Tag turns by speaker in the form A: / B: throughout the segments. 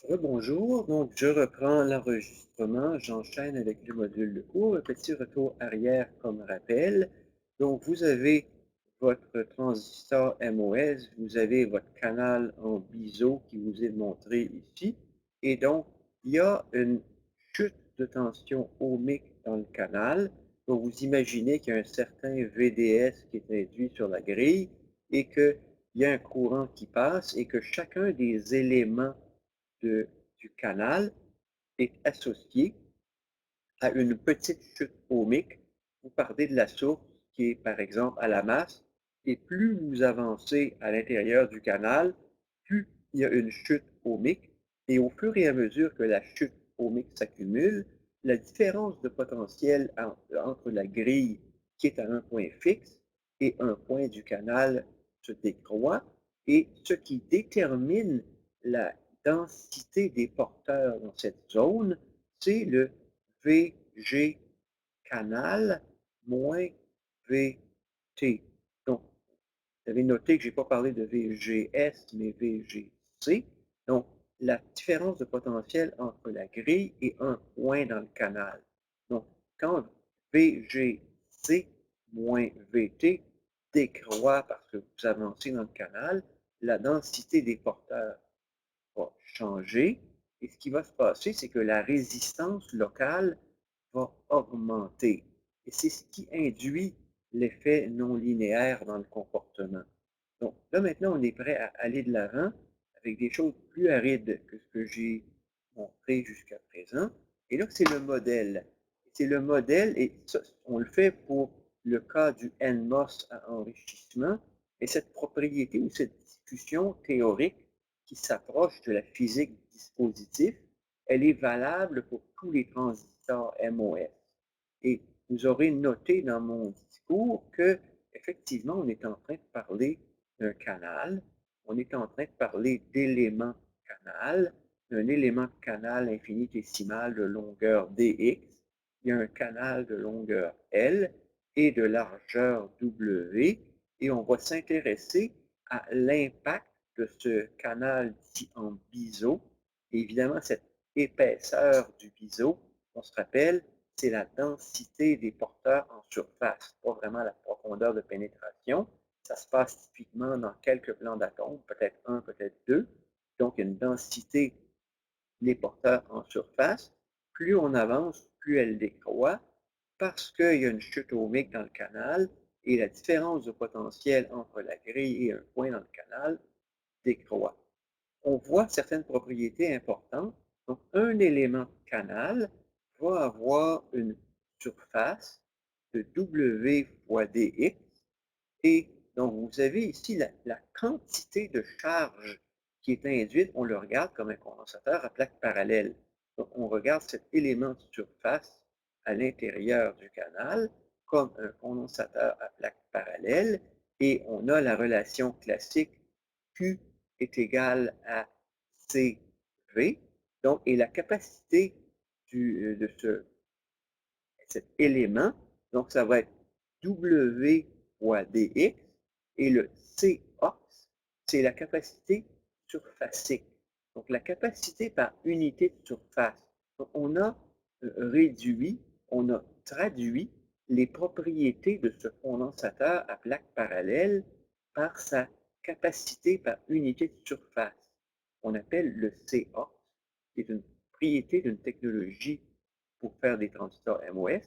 A: Bonjour, donc je reprends l'enregistrement, j'enchaîne avec le module de cours, un petit retour arrière comme rappel. Donc vous avez votre transistor MOS, vous avez votre canal en biseau qui vous est montré ici, et donc il y a une chute de tension ohmique dans le canal. Donc vous imaginez qu'il y a un certain VDS qui est induit sur la grille et qu'il y a un courant qui passe et que chacun des éléments du canal est associé à une petite chute ohmique. Vous partez de la source qui est par exemple à la masse, et plus vous avancez à l'intérieur du canal, plus il y a une chute ohmique, et au fur et à mesure que la chute ohmique s'accumule, la différence de potentiel entre la grille qui est à un point fixe et un point du canal se décroît, et ce qui détermine la densité des porteurs dans cette zone, c'est le VG canal moins VT. Donc, vous avez noté que je n'ai pas parlé de VGS, mais VGC. Donc, la différence de potentiel entre la grille et un point dans le canal. Donc, quand VGC moins VT décroît parce que vous avancez dans le canal, la densité des porteurs va changer. Et ce qui va se passer, c'est que la résistance locale va augmenter. Et c'est ce qui induit l'effet non linéaire dans le comportement. Donc là, maintenant, on est prêt à aller de l'avant avec des choses plus arides que ce que j'ai montré jusqu'à présent. Et là, c'est le modèle. C'est le modèle, et ça, on le fait pour le cas du NMOS à enrichissement. Et cette propriété ou cette discussion théorique qui s'approche de la physique du dispositif, elle est valable pour tous les transistors MOS. Et vous aurez noté dans mon discours que, effectivement, on est en train de parler d'un canal, on est en train de parler d'éléments canal, d'un élément canal infinitésimal de longueur dx, il y a un canal de longueur L et de largeur W, et on va s'intéresser à l'impact de ce canal dit en biseau. Et évidemment, cette épaisseur du biseau, on se rappelle, c'est la densité des porteurs en surface, pas vraiment la profondeur de pénétration. Ça se passe typiquement dans quelques plans d'atomes, peut-être un, peut-être deux. Donc, une densité des porteurs en surface. Plus on avance, plus elle décroît parce qu'il y a une chute ohmique dans le canal et la différence de potentiel entre la grille et un point dans le canal décroît. On voit certaines propriétés importantes. Donc, un élément canal va avoir une surface de W fois dx. Et donc, vous avez ici la quantité de charge qui est induite. On le regarde comme un condensateur à plaque parallèle. Donc, on regarde cet élément de surface à l'intérieur du canal comme un condensateur à plaque parallèle. Et on a la relation classique Q est égal à CV. Donc, et la capacité de cet élément, donc ça va être W fois dx, et le Cox, c'est la capacité surfacique. Donc, la capacité par unité de surface. Donc, on a réduit, on a traduit les propriétés de ce condensateur à plaque parallèle par sa capacité par unité de surface. On appelle le COX, qui est une propriété d'une technologie pour faire des transistors MOS.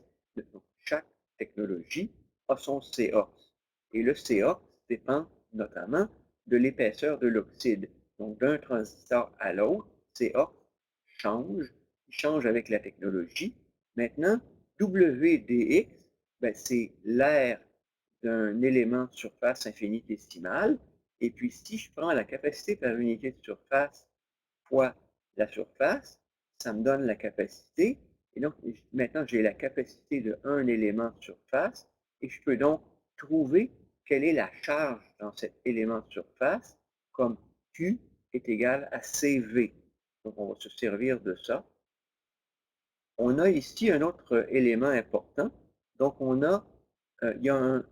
A: Donc, chaque technologie a son COX. Et le COX dépend notamment de l'épaisseur de l'oxyde. Donc, d'un transistor à l'autre, COX change, il change avec la technologie. Maintenant, WDX, ben, c'est l'aire d'un élément de surface infinitésimale. Et puis, si je prends la capacité par unité de surface fois la surface, ça me donne la capacité. Et donc, maintenant, j'ai la capacité de un élément de surface. Et je peux donc trouver quelle est la charge dans cet élément de surface, comme Q est égal à CV. Donc, on va se servir de ça. On a ici un autre élément important. Donc, il y a un,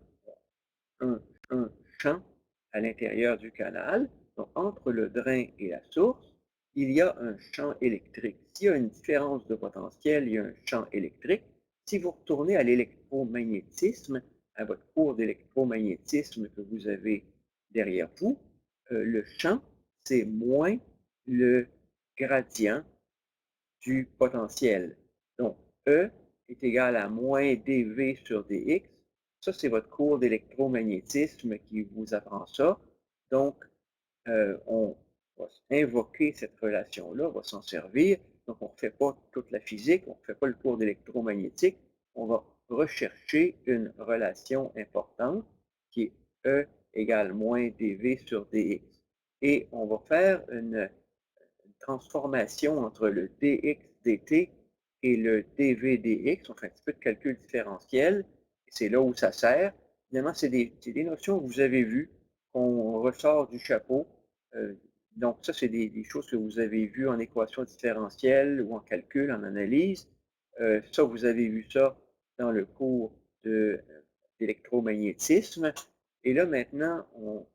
A: un champ à l'intérieur du canal. Donc, entre le drain et la source, il y a un champ électrique. S'il y a une différence de potentiel, il y a un champ électrique. Si vous retournez à l'électromagnétisme, à votre cours d'électromagnétisme que vous avez derrière vous, le champ, c'est moins le gradient du potentiel. Donc, E est égal à moins dV sur dx. Ça, c'est votre cours d'électromagnétisme qui vous apprend ça. Donc, on va invoquer cette relation-là, on va s'en servir. Donc, on ne fait pas toute la physique, on ne fait pas le cours d'électromagnétique. On va rechercher une relation importante qui est E égale moins dV sur dx. Et on va faire une transformation entre le dx dt et le dv dx. On fait un petit peu de calcul différentiel. C'est là où ça sert. Évidemment, c'est des notions que vous avez vues, qu'on ressort du chapeau. Donc, ça, c'est des choses que vous avez vues en équation différentielle ou en calcul, en analyse. Ça, vous avez vu ça dans le cours d'électromagnétisme. Et là, maintenant, on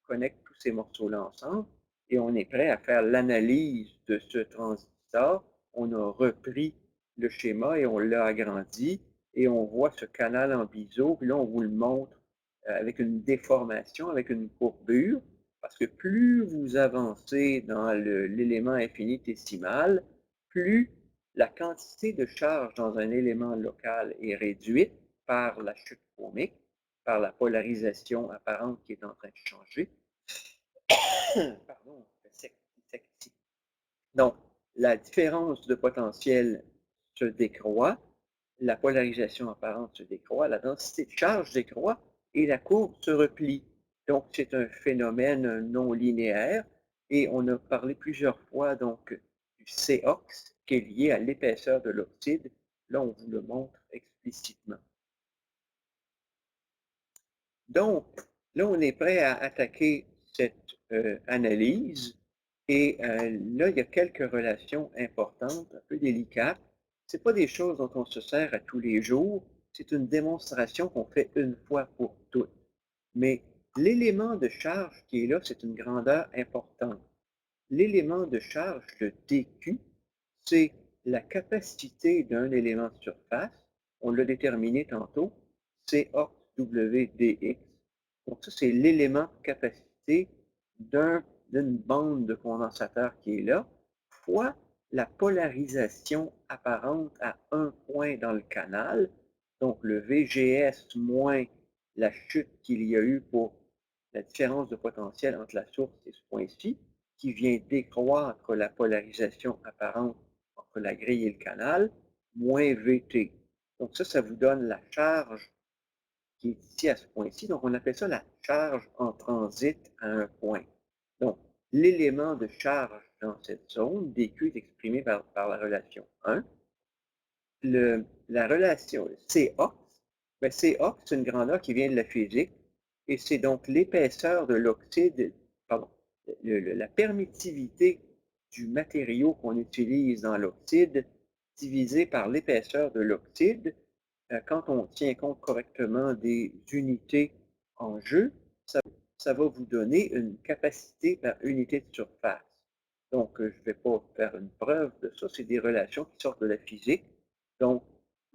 A: connecte tous ces morceaux-là ensemble et on est prêt à faire l'analyse de ce transistor. On a repris le schéma et on l'a agrandi et on voit ce canal en biseau. Puis là, on vous le montre avec une déformation, avec une courbure, parce que plus vous avancez dans l'élément infinitésimal, plus la quantité de charge dans un élément local est réduite par la chute ohmique, par la polarisation apparente qui est en train de changer. Pardon, sec ici. Donc, la différence de potentiel se décroît, la polarisation apparente se décroît, la densité de charge décroît et la courbe se replie. Donc, c'est un phénomène non linéaire et on a parlé plusieurs fois donc du Cox qui est lié à l'épaisseur de l'oxyde. Là, on vous le montre explicitement. Donc, là, on est prêt à attaquer cette analyse. Et là, il y a quelques relations importantes, un peu délicates. Ce pas des choses dont on se sert à tous les jours. C'est une démonstration qu'on fait une fois pour toutes. Mais l'élément de charge qui est là, c'est une grandeur importante. L'élément de charge, le dQ, c'est la capacité d'un élément de surface. On l'a déterminé tantôt, COWDX. Donc ça, c'est l'élément de capacité d'une bande de condensateur qui est là, fois la polarisation apparente à un point dans le canal, donc le VGS moins la chute qu'il y a eu pour la différence de potentiel entre la source et ce point-ci, qui vient décroître la polarisation apparente entre la grille et le canal, moins VT. Donc ça vous donne la charge qui est ici à ce point-ci. Donc, on appelle ça la charge en transit à un point. Donc, l'élément de charge dans cette zone, dQ, est exprimé par la relation 1. La relation CA, ben CA, c'est une grandeur qui vient de la physique, et c'est donc l'épaisseur de l'oxyde, pardon, la permittivité du matériau qu'on utilise dans l'oxyde divisé par l'épaisseur de l'oxyde. Quand on tient compte correctement des unités en jeu, ça va vous donner une capacité par unité de surface. Donc, je ne vais pas faire une preuve de ça, c'est des relations qui sortent de la physique. Donc,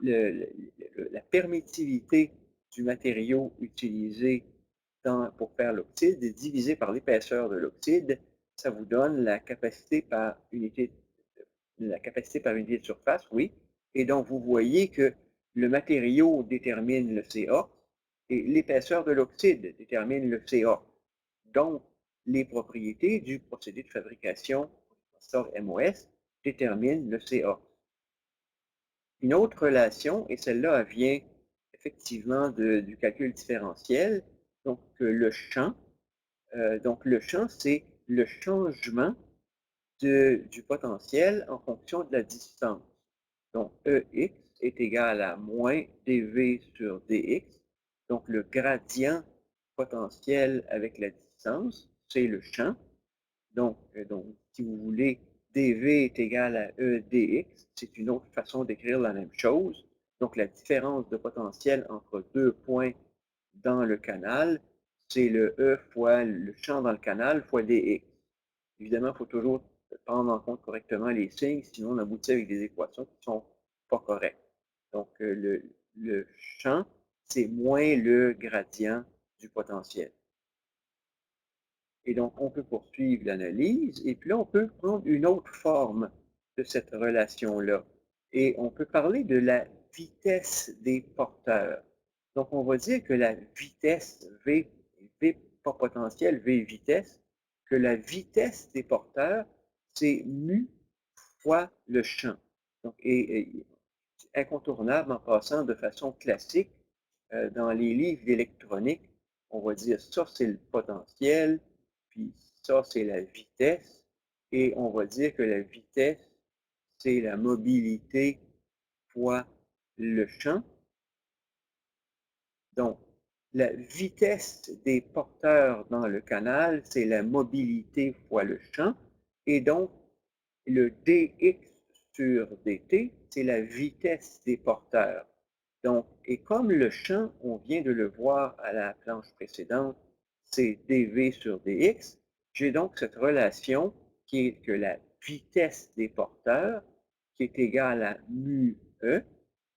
A: la permittivité du matériau utilisé pour faire l'oxyde est divisée par l'épaisseur de l'oxyde. Ça vous donne la capacité par unité de surface, oui. Et donc, vous voyez que le matériau détermine le CA et l'épaisseur de l'oxyde détermine le CA. Donc, les propriétés du procédé de fabrication transistor MOS déterminent le CA. Une autre relation, et celle-là vient effectivement du calcul différentiel, donc le champ. Donc, le champ, c'est le changement du potentiel en fonction de la distance. Donc, EX est égal à moins dV sur dx. Donc, le gradient potentiel avec la distance, c'est le champ. Donc, si vous voulez, dV est égal à E dx. C'est une autre façon d'écrire la même chose. Donc, la différence de potentiel entre deux points dans le canal, c'est le E fois le champ dans le canal fois dx. Évidemment, il faut toujours prendre en compte correctement les signes, sinon on aboutit avec des équations qui sont pas correctes. Donc, le champ, c'est moins le gradient du potentiel. Et donc, on peut poursuivre l'analyse, et puis là, on peut prendre une autre forme de cette relation-là. Et on peut parler de la vitesse des porteurs. Donc, on va dire que la vitesse V pas potentiel, V vitesse, que la vitesse des porteurs, c'est mu fois le champ. Donc, et incontournable en passant de façon classique dans les livres d'électronique, on va dire ça c'est le potentiel, puis ça c'est la vitesse, et on va dire que la vitesse c'est la mobilité fois le champ. Donc, la vitesse des porteurs dans le canal, c'est la mobilité fois le champ, et donc le dx sur dt, c'est la vitesse des porteurs. Donc, et comme le champ, on vient de le voir à la planche précédente, c'est dv sur dx, j'ai donc cette relation qui est que la vitesse des porteurs, qui est égale à mu e,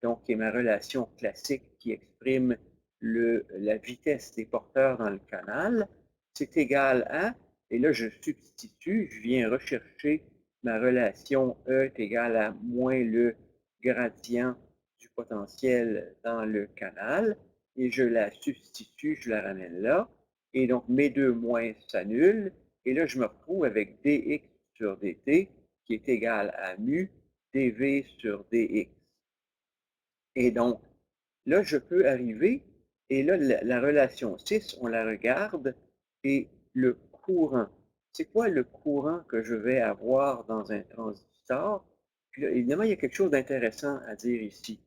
A: donc qui est ma relation classique qui exprime la vitesse des porteurs dans le canal, c'est égal à, et là je substitue, je viens rechercher ma relation E est égale à moins le gradient du potentiel dans le canal, et je la substitue, je la ramène là, et donc mes deux moins s'annulent, et là je me retrouve avec dx sur dt qui est égal à mu dv sur dx. Et donc, là, je peux arriver, et là, la relation 6, on la regarde, et le courant. C'est quoi le courant que je vais avoir dans un transistor? Puis là, évidemment, il y a quelque chose d'intéressant à dire ici,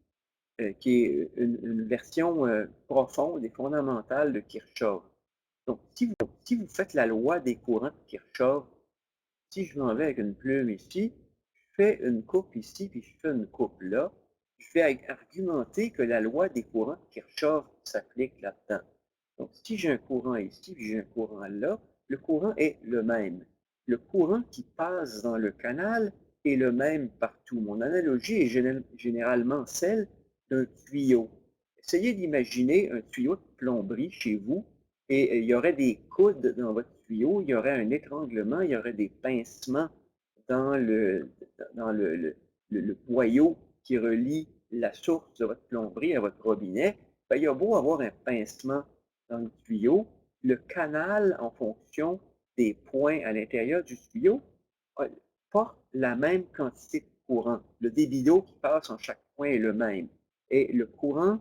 A: qui est une version profonde et fondamentale de Kirchhoff. Donc, si vous faites la loi des courants de Kirchhoff, si je m'en vais avec une plume ici, je fais une coupe ici, puis je fais une coupe là, je vais argumenter que la loi des courants de Kirchhoff s'applique là-dedans. Donc, si j'ai un courant ici, puis j'ai un courant là, le courant est le même. Le courant qui passe dans le canal est le même partout. Mon analogie est généralement celle d'un tuyau. Essayez d'imaginer un tuyau de plomberie chez vous, et il y aurait des coudes dans votre tuyau, il y aurait un étranglement, il y aurait des pincements dans le boyau qui relie la source de votre plomberie à votre robinet. Ben, il y a beau avoir un pincement dans le tuyau, le canal, en fonction des points à l'intérieur du tuyau, porte la même quantité de courant. Le débit d'eau qui passe en chaque point est le même. Et le courant,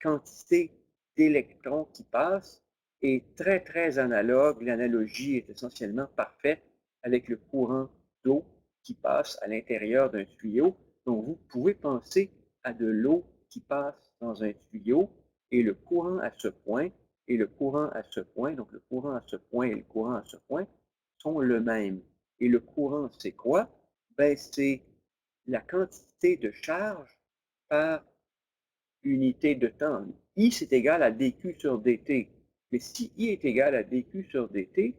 A: quantité d'électrons qui passent est très, très analogue. L'analogie est essentiellement parfaite avec le courant d'eau qui passe à l'intérieur d'un tuyau. Donc, vous pouvez penser à de l'eau qui passe dans un tuyau et le courant à ce point et le courant à ce point, donc le courant à ce point et le courant à ce point sont le même. Et le courant, c'est quoi? Ben, c'est la quantité de charge par unité de temps. I, c'est égal à dq sur dt. Mais si I est égal à dq sur dt,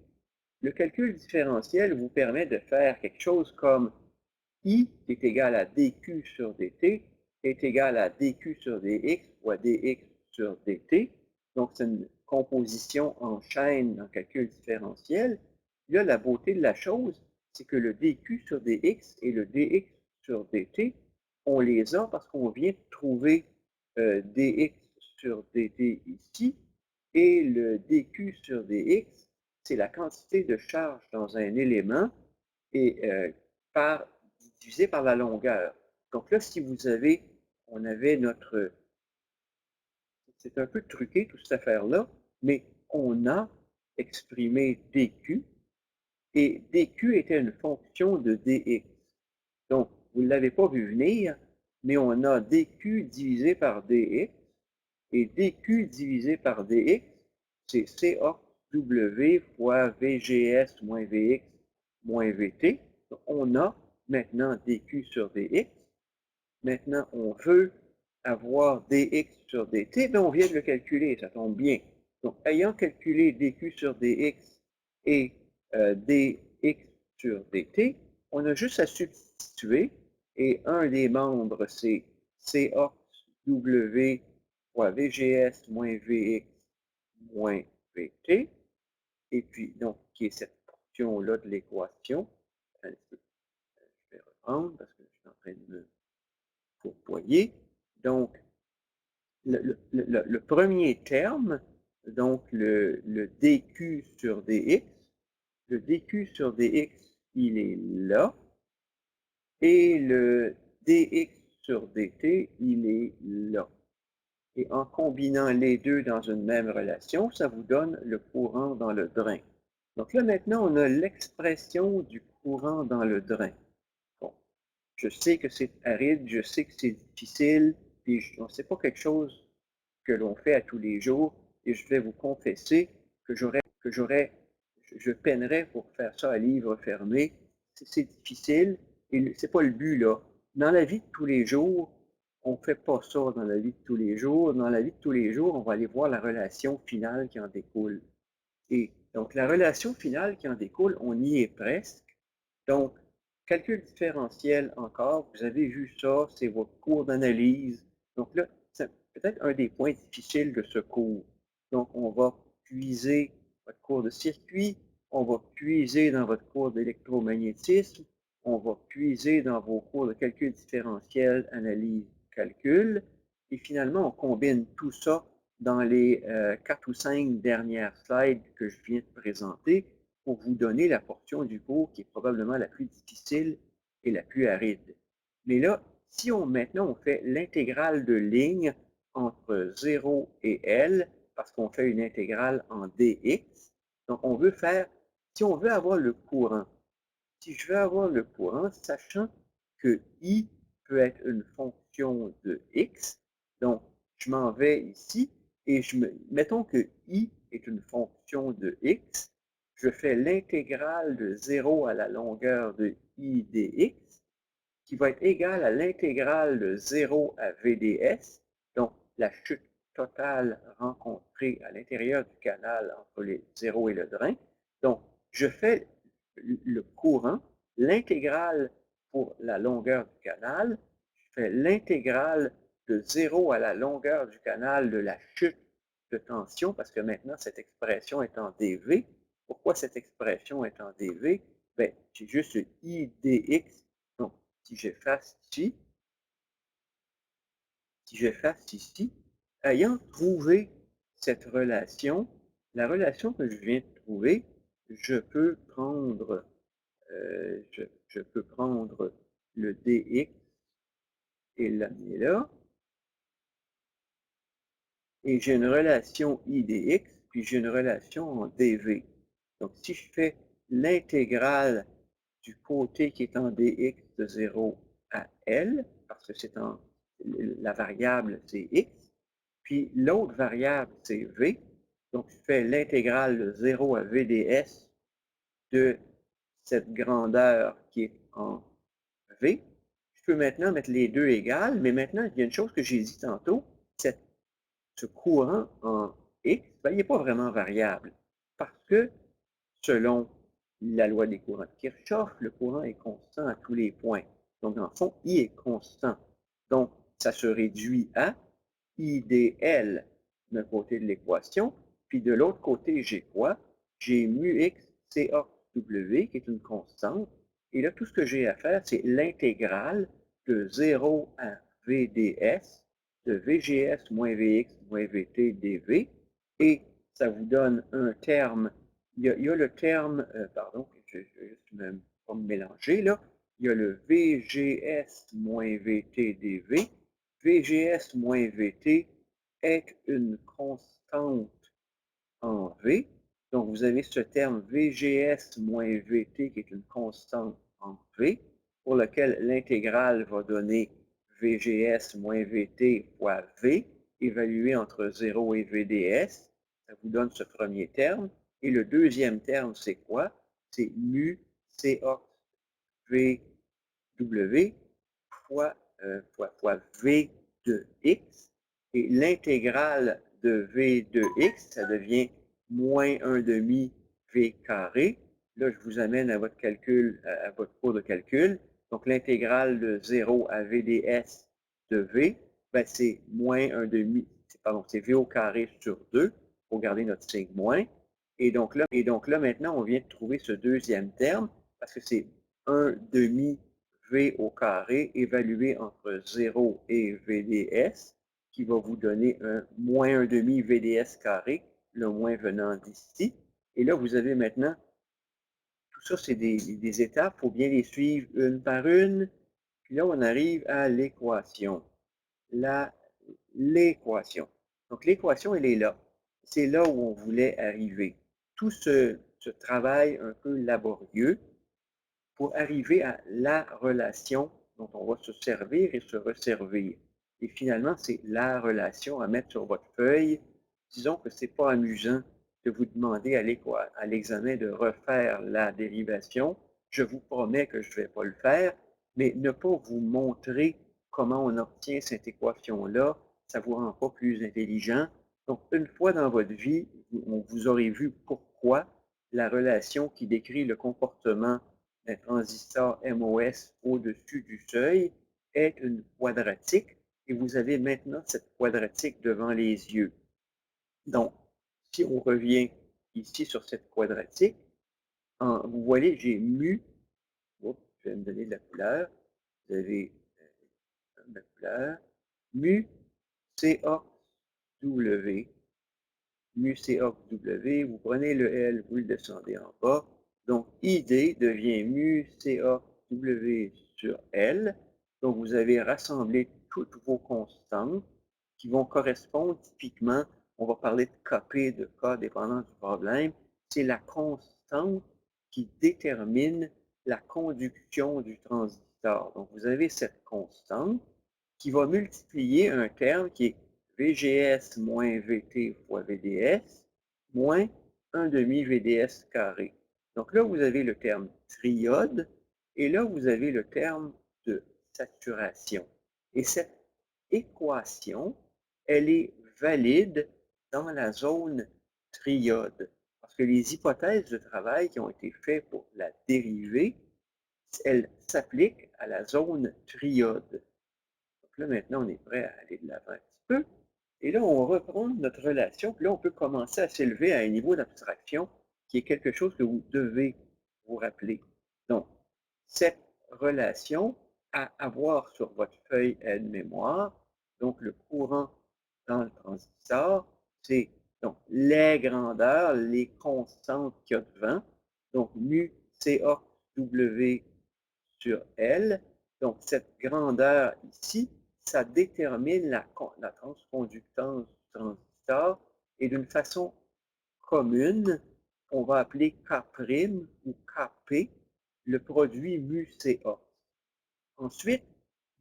A: le calcul différentiel vous permet de faire quelque chose comme I qui est égal à dq sur dt est égal à dq sur dx fois dx sur dt. Donc, c'est une composition en chaîne en calcul différentiel. Là, la beauté de la chose, c'est que le dq sur dx et le dx sur dt, on les a parce qu'on vient de trouver dx sur dt ici, et le dq sur dx, c'est la quantité de charge dans un élément et divisé par la longueur. Donc là, si vous avez, on avait notre, c'est un peu truqué toute cette affaire-là, mais on a exprimé dq, et dq était une fonction de dx. Donc, vous ne l'avez pas vu venir, mais on a dq divisé par dx, et dq divisé par dx, c'est CAW fois VGS moins VX moins VT. Donc, on a maintenant dq sur dx. Maintenant, on veut avoir dx sur dt, bien, on vient de le calculer, ça tombe bien. Donc, ayant calculé dq sur dx et dx sur dt, on a juste à substituer, et un des membres, c'est COW fois VGS moins VX moins VT, et puis, donc, qui est cette portion-là de l'équation. Je vais reprendre parce que je suis en train de me fourvoyer. Donc, le premier terme, donc le dq sur dx, le dq sur dx, il est là, et le dx sur dt, il est là. Et en combinant les deux dans une même relation, ça vous donne le courant dans le drain. Donc là, maintenant, on a l'expression du courant dans le drain. Bon, je sais que c'est aride, je sais que c'est difficile, puis c'est pas quelque chose que l'on fait à tous les jours, et je vais vous confesser que je peinerais pour faire ça à livre fermé. C'est difficile, et c'est pas le but, là. Dans la vie de tous les jours, on ne fait pas ça dans la vie de tous les jours. Dans la vie de tous les jours, on va aller voir la relation finale qui en découle. Et donc, la relation finale qui en découle, on y est presque. Donc, calcul différentiel encore, vous avez vu ça, c'est votre cours d'analyse. Donc là, c'est peut-être un des points difficiles de ce cours. Donc, on va puiser votre cours de circuit, on va puiser dans votre cours d'électromagnétisme, on va puiser dans vos cours de calcul différentiel, analyse, calcul, et finalement, on combine tout ça dans les 4 ou 5 dernières slides que je viens de présenter pour vous donner la portion du cours qui est probablement la plus difficile et la plus aride. Mais là, si maintenant on fait l'intégrale de ligne entre 0 et L, parce qu'on fait une intégrale en dx, donc on veut faire, si on veut avoir le courant, si je veux avoir le courant, sachant que I peut être une fonction de x, donc je m'en vais ici, et mettons que I est une fonction de x, je fais l'intégrale de 0 à la longueur de I dx, qui va être égale à l'intégrale de 0 à VDS, donc la chute totale rencontrée à l'intérieur du canal entre les 0 et le drain. Donc, je fais le courant, l'intégrale pour la longueur du canal, je fais l'intégrale de 0 à la longueur du canal de la chute de tension, parce que maintenant, cette expression est en dV. Pourquoi cette expression est en dV? Bien, j'ai juste I dx. Donc, si j'efface ici, ayant trouvé cette relation, la relation que je viens de trouver, je peux prendre, je peux prendre le dx et l'amener là, et j'ai une relation I dx, puis j'ai une relation en dv. Donc, si je fais l'intégrale du côté qui est en dx de 0 à L, parce que c'est la variable c'est x, puis l'autre variable c'est v, donc je fais l'intégrale de 0 à vds de cette grandeur qui est en v. Je peux maintenant mettre les deux égales, mais maintenant, il y a une chose que j'ai dit tantôt, ce courant en x, ben, il n'est pas vraiment variable, parce que selon la loi des courants de Kirchhoff, le courant est constant à tous les points. Donc, dans le fond, I est constant. Donc, ça se réduit à I dl d'un côté de l'équation, puis de l'autre côté, j'ai quoi? J'ai mu x CAW, qui est une constante. Et là, tout ce que j'ai à faire, c'est l'intégrale de 0 à VDS, de VGS moins VX moins VT dV. Et ça vous donne un terme. Il y a le terme, pardon, je vais juste pas me mélanger là. Il y a le VGS moins VT dV. VGS moins VT est une constante en V. Donc, vous avez ce terme VGS moins VT qui est une constante en V, pour lequel l'intégrale va donner VGS moins VT fois V, évalué entre 0 et VDS. Ça vous donne ce premier terme. Et le deuxième terme, c'est quoi? C'est mu COVW fois V de x. Et l'intégrale de V de x, ça devient moins 1 demi V carré. là, je vous amène à votre calcul, à votre cours de calcul. Donc, l'intégrale de 0 à VDS de V, ben, c'est moins 1 demi, pardon, c'est V au carré sur 2, pour garder notre signe moins. Et donc là, maintenant, on vient de trouver ce deuxième terme, parce que c'est 1 demi V au carré évalué entre 0 et VDS, qui va vous donner un moins 1 demi VDS carré, le moins venant d'ici. Et là, vous avez maintenant, tout ça, c'est des étapes, il faut bien les suivre une par une. Puis là, on arrive à l'équation. L'équation. Donc, l'équation, elle est là. C'est là où on voulait arriver. Tout ce travail un peu laborieux pour arriver à la relation dont on va se servir et se resservir. Et finalement, c'est la relation à mettre sur votre feuille. Disons que ce n'est pas amusant de vous demander à l'examen de refaire la dérivation. Je vous promets que je ne vais pas le faire, mais ne pas vous montrer comment on obtient cette équation-là, ça ne vous rend pas plus intelligent. Donc, une fois dans votre vie, vous aurez vu pourquoi la relation qui décrit le comportement d'un transistor MOS au-dessus du seuil est une quadratique et vous avez maintenant cette quadratique devant les yeux. Donc, si on revient ici sur cette quadratique, vous voyez, j'ai mu, je vais me donner de la couleur, vous avez la couleur, mu CAW, mu CAW, vous prenez le L, vous le descendez en bas, donc ID devient mu CAW sur L, donc vous avez rassemblé toutes vos constantes qui vont correspondre typiquement, on va parler de Kp, de K, dépendant du problème, c'est la constante qui détermine la conduction du transistor. Donc vous avez cette constante qui va multiplier un terme qui est VGS moins VT fois VDS moins 1 demi VDS carré. Donc là, vous avez le terme triode et là, vous avez le terme de saturation. Et cette équation, elle est valide dans la zone triode. Parce que les hypothèses de travail qui ont été faites pour la dérivée, elles s'appliquent à la zone triode. Donc là, maintenant, on est prêt à aller de l'avant un petit peu. Et là, on reprend notre relation. Puis là, on peut commencer à s'élever à un niveau d'abstraction qui est quelque chose que vous devez vous rappeler. Donc, cette relation à avoir sur votre feuille aide-mémoire, donc le courant dans le transistor, c'est donc les grandeurs, les constantes qu'il y a devant. Donc, mu CAW sur L. Donc, cette grandeur ici, ça détermine la transconductance du transistor et d'une façon commune, on va appeler K' ou Kp le produit mu Ca. Ensuite,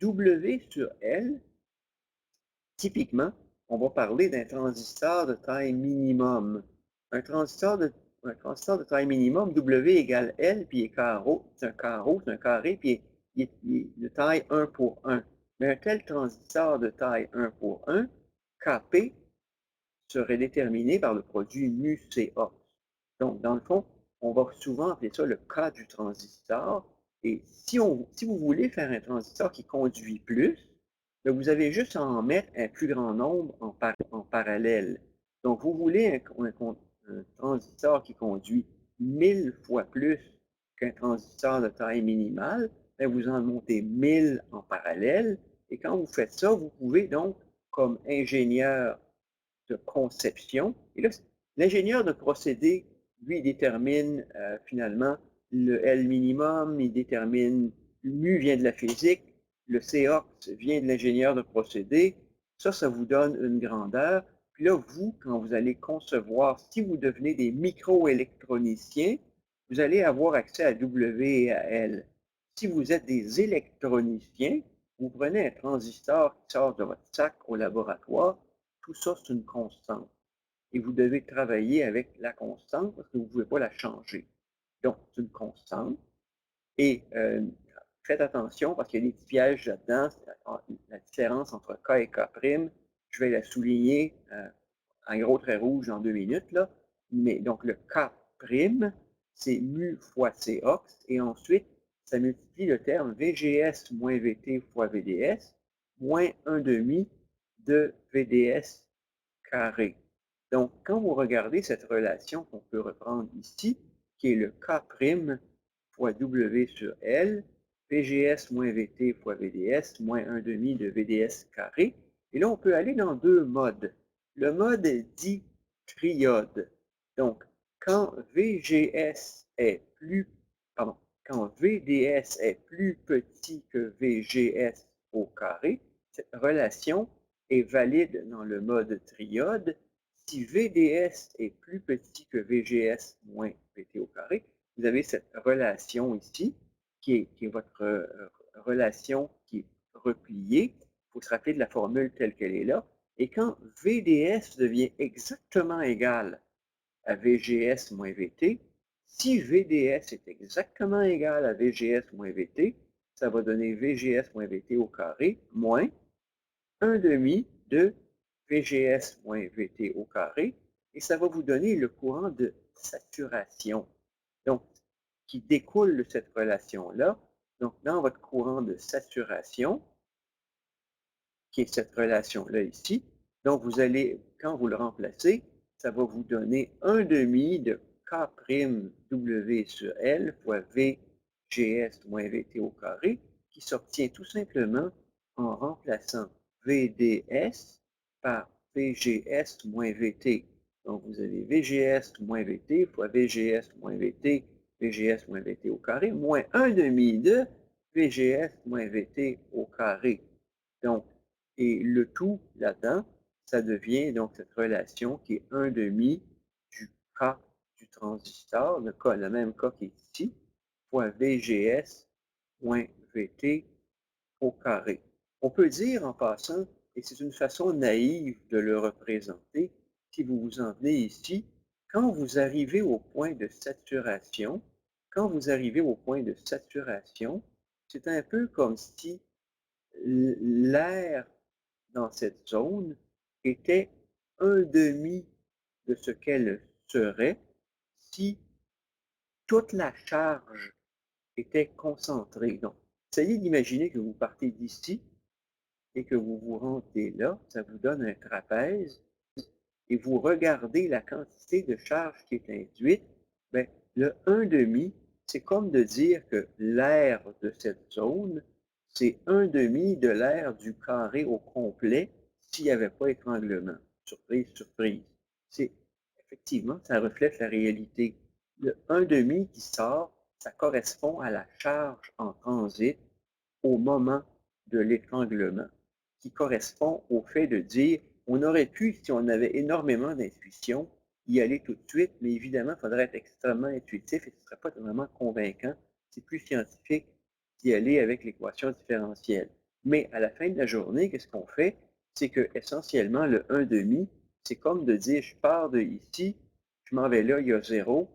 A: W sur L, typiquement, on va parler d'un transistor de taille minimum. Un transistor de taille minimum, W égale L, puis il est carreau, c'est un carré, puis il est de taille 1 pour 1. Mais un tel transistor de taille 1 pour 1, Kp, serait déterminé par le produit mu Ca. Donc, dans le fond, on va souvent appeler ça le cas du transistor. Et si vous voulez faire un transistor qui conduit plus, vous avez juste à en mettre un plus grand nombre en parallèle. Donc, vous voulez un transistor qui conduit 1000 fois plus qu'un transistor de taille minimale, vous en montez 1000 en parallèle. Et quand vous faites ça, vous pouvez donc, comme ingénieur de conception. Et là, l'ingénieur de procédé, lui, il détermine finalement le L minimum, il détermine, mu vient de la physique, le COX vient de l'ingénieur de procédé. Ça vous donne une grandeur. Puis là, vous, quand vous allez concevoir, si vous devenez des microélectroniciens, vous allez avoir accès à W et à L. Si vous êtes des électroniciens, vous prenez un transistor qui sort de votre sac au laboratoire, tout ça, c'est une constante. Et vous devez travailler avec la constante parce que vous ne pouvez pas la changer. Donc, c'est une constante. Et faites attention parce qu'il y a des petits pièges là-dedans. La différence entre K et K', je vais la souligner en gros trait rouge dans 2 minutes. Là. Mais donc, le K', c'est mu fois Cox, et ensuite, ça multiplie le terme VGS moins VT fois VDS, moins 1 demi de VDS carré. Donc, quand vous regardez cette relation qu'on peut reprendre ici, qui est le K' fois W sur L, VGS moins VT fois VDS, moins 1 demi de VDS carré, et là, on peut aller dans deux modes. Le mode dit triode. Donc, quand VGS est plus, pardon, quand VDS est plus petit que VGS au carré, cette relation est valide dans le mode triode. Si VDS est plus petit que VGS moins VT au carré, vous avez cette relation ici, qui est votre relation qui est repliée. Il faut se rappeler de la formule telle qu'elle est là. Et quand VDS devient exactement égal à VGS moins VT, si VDS est exactement égal à VGS moins VT, ça va donner VGS moins VT au carré moins 1 demi de VGS moins VT au carré, et ça va vous donner le courant de saturation, donc qui découle de cette relation-là. Donc, dans votre courant de saturation, qui est cette relation-là ici, donc vous allez, quand vous le remplacez, ça va vous donner 1 demi de K'W sur L fois VGS moins VT au carré, qui s'obtient tout simplement en remplaçant VDS par VGS moins VT. Donc, vous avez VGS moins VT fois VGS moins VT, VGS moins VT au carré, moins 1 demi de VGS moins VT au carré. Donc, et le tout là-dedans, ça devient donc cette relation qui est 1 demi du K du transistor, le même K qui est ici, fois VGS moins VT au carré. On peut dire en passant, et c'est une façon naïve de le représenter, si vous vous en venez ici, quand vous arrivez au point de saturation, quand vous arrivez au point de saturation, c'est un peu comme si l'air dans cette zone était un demi de ce qu'elle serait si toute la charge était concentrée. Donc, essayez d'imaginer que vous partez d'ici et que vous vous rendez là, ça vous donne un trapèze, et vous regardez la quantité de charge qui est induite, bien, le 1 demi, c'est comme de dire que l'air de cette zone, c'est 1 demi de l'air du carré au complet s'il n'y avait pas étranglement. Surprise, surprise. C'est effectivement, ça reflète la réalité. Le 1 demi qui sort, ça correspond à la charge en transit au moment de l'étranglement, qui correspond au fait de dire, on aurait pu, si on avait énormément d'intuition, y aller tout de suite, mais évidemment, il faudrait être extrêmement intuitif et ce ne serait pas vraiment convaincant. C'est plus scientifique d'y aller avec l'équation différentielle. Mais à la fin de la journée, qu'est-ce qu'on fait? C'est que essentiellement, le 1 demi, c'est comme de dire, je pars de ici, je m'en vais là, il y a 0,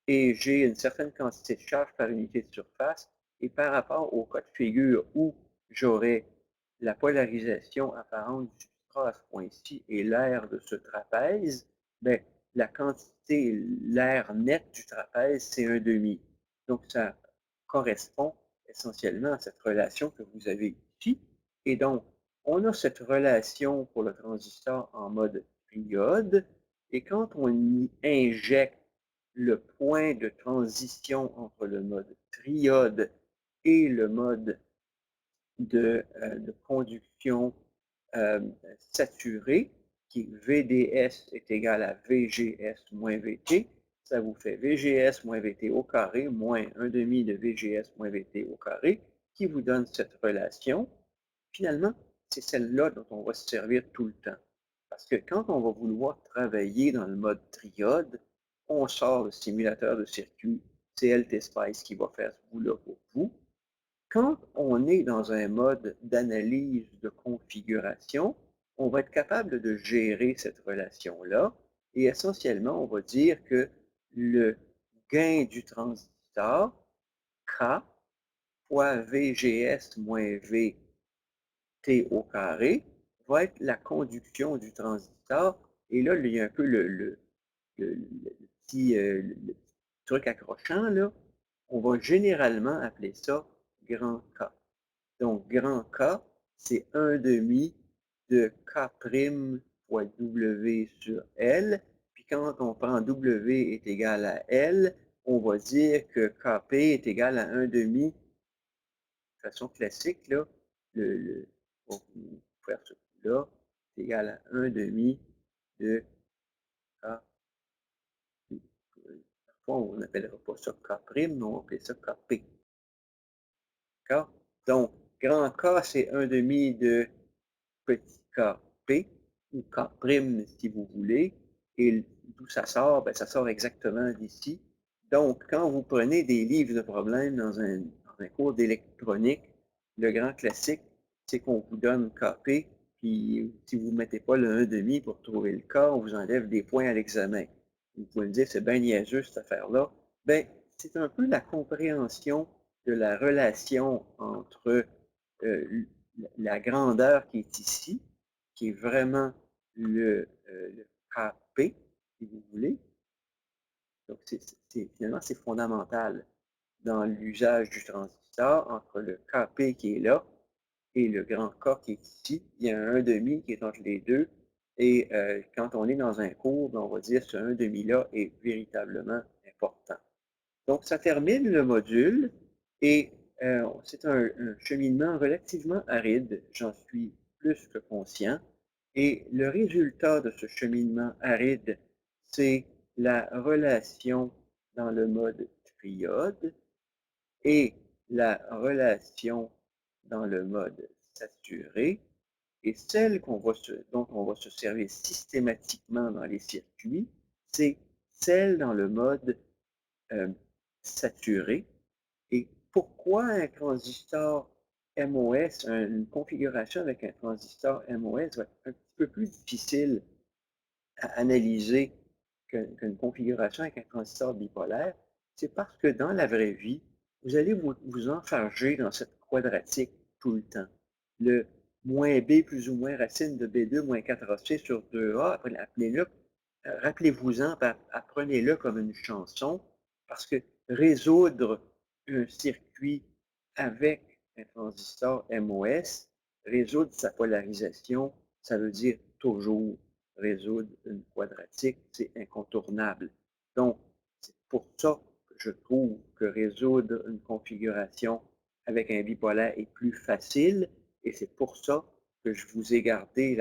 A: et j'ai une certaine quantité de charge par unité de surface, et par rapport au cas de figure où j'aurais la polarisation apparente du substrat à ce point-ci et l'air de ce trapèze, bien, la quantité, l'air net du trapèze, c'est un demi. Donc, ça correspond essentiellement à cette relation que vous avez ici. Et donc, on a cette relation pour le transistor en mode triode, et quand on y injecte le point de transition entre le mode triode et le mode de conduction saturée, qui VDS est égal à VGS moins VT, ça vous fait VGS moins VT au carré moins 1 demi de VGS moins VT au carré, qui vous donne cette relation. Finalement, c'est celle-là dont on va se servir tout le temps. Parce que quand on va vouloir travailler dans le mode triode, on sort le simulateur de circuit, c'est LTSpice qui va faire ce bout-là pour vous. Quand on est dans un mode d'analyse de configuration, on va être capable de gérer cette relation-là, et essentiellement, on va dire que le gain du transistor, K, fois VGS moins VT au carré, va être la conduction du transistor. Et là, il y a un peu le petit truc accrochant, là, on va généralement appeler ça grand K. Donc, grand K, c'est 1/2 de K' fois W sur L. Puis quand on prend W est égal à L, on va dire que Kp est égal à 1/2, de façon classique, là, on va faire ce coup-là, c'est égal à 1/2 de K. Parfois, on n'appellera pas ça K', mais on va appeler ça Kp. D'accord? Donc, grand K, c'est 1/2 de petit kp, ou K' si vous voulez, et d'où ça sort? Ben, ça sort exactement d'ici. Donc, quand vous prenez des livres de problèmes dans un cours d'électronique, le grand classique, c'est qu'on vous donne Kp, puis si vous ne mettez pas le 1/2 pour trouver le K, on vous enlève des points à l'examen. Vous pouvez me dire, c'est bien niaiseux cette affaire-là. Bien, c'est un peu la compréhension de la relation entre la grandeur qui est ici, qui est vraiment le Kp, si vous voulez. Donc, finalement, c'est fondamental dans l'usage du transistor entre le Kp qui est là et le grand K qui est ici. Il y a un 1/2 qui est entre les deux. Et quand on est dans un cours, ben, on va dire que ce 1/2-là est véritablement important. Donc, ça termine le module et c'est un cheminement relativement aride, j'en suis plus que conscient. Et le résultat de ce cheminement aride, c'est la relation dans le mode triode et la relation dans le mode saturé. Et celle dont on va se servir systématiquement dans les circuits, c'est celle dans le mode euh, saturé. Et pourquoi un transistor MOS, une configuration avec un transistor MOS va être un petit peu plus difficile à analyser qu'une configuration avec un transistor bipolaire? C'est parce que dans la vraie vie, vous allez vous enfarger dans cette quadratique tout le temps. Le moins b plus ou moins racine de b2 moins 4ac sur 2a, appelez-le, rappelez-vous-en, apprenez-le comme une chanson, parce que résoudre un circuit avec un transistor MOS, résoudre sa polarisation, ça veut dire toujours résoudre une quadratique, c'est incontournable. Donc, c'est pour ça que je trouve que résoudre une configuration avec un bipolaire est plus facile, et c'est pour ça que je vous ai gardé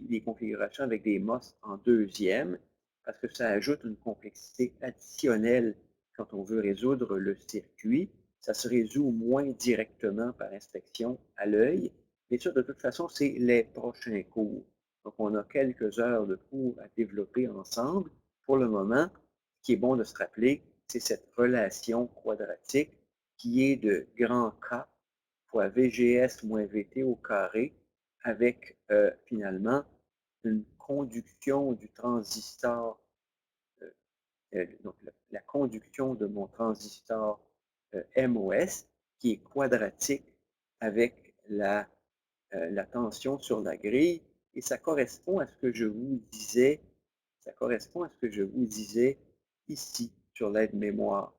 A: les configurations avec des MOS en deuxième, parce que ça ajoute une complexité additionnelle quand on veut résoudre le circuit. Ça se résout moins directement par inspection à l'œil, mais ça, de toute façon, c'est les prochains cours. Donc, on a quelques heures de cours à développer ensemble. Pour le moment, ce qui est bon de se rappeler, c'est cette relation quadratique qui est de grand K fois VGS moins VT au carré avec finalement une conduction du transistor, donc la conduction de mon transistor MOS qui est quadratique avec la tension sur la grille, et ça correspond à ce que je vous disais, ici sur l'aide-mémoire.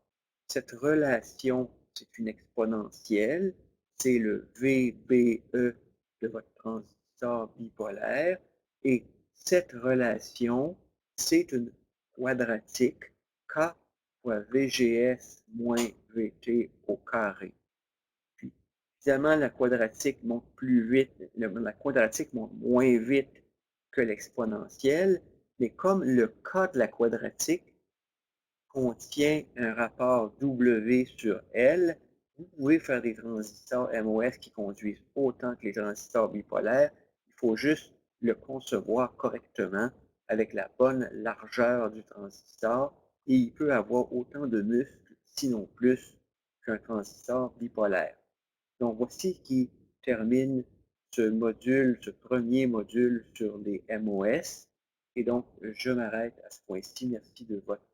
A: Cette relation, c'est une exponentielle, c'est le VBE de votre transistor bipolaire, et cette relation, c'est une quadratique K fois VGS moins VT au carré. Puis, évidemment, la quadratique monte plus vite, la quadratique monte moins vite que l'exponentielle, mais comme le K de la quadratique contient un rapport W sur L, vous pouvez faire des transistors MOS qui conduisent autant que les transistors bipolaires. Il faut juste le concevoir correctement avec la bonne largeur du transistor, et il peut avoir autant de muscles, sinon plus, qu'un transistor bipolaire. Donc, voici qui termine ce premier module sur les MOS. Et donc, je m'arrête à ce point-ci. Merci de votre